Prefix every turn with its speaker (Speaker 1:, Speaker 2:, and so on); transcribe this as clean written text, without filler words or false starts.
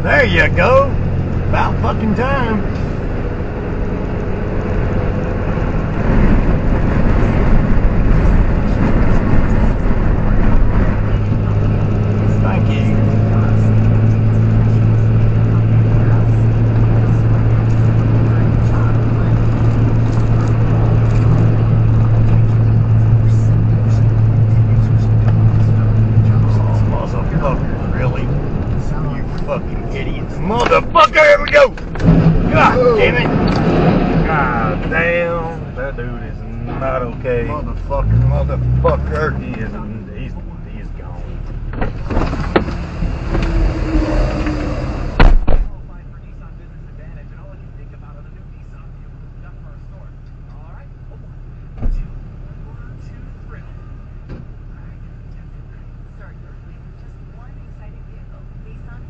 Speaker 1: There you go. About fucking time. Thank you. Motherfucker, really? You fucking idiots. Motherfucker, here we go! God damn it! God damn, that dude is not okay. Motherfucker. He is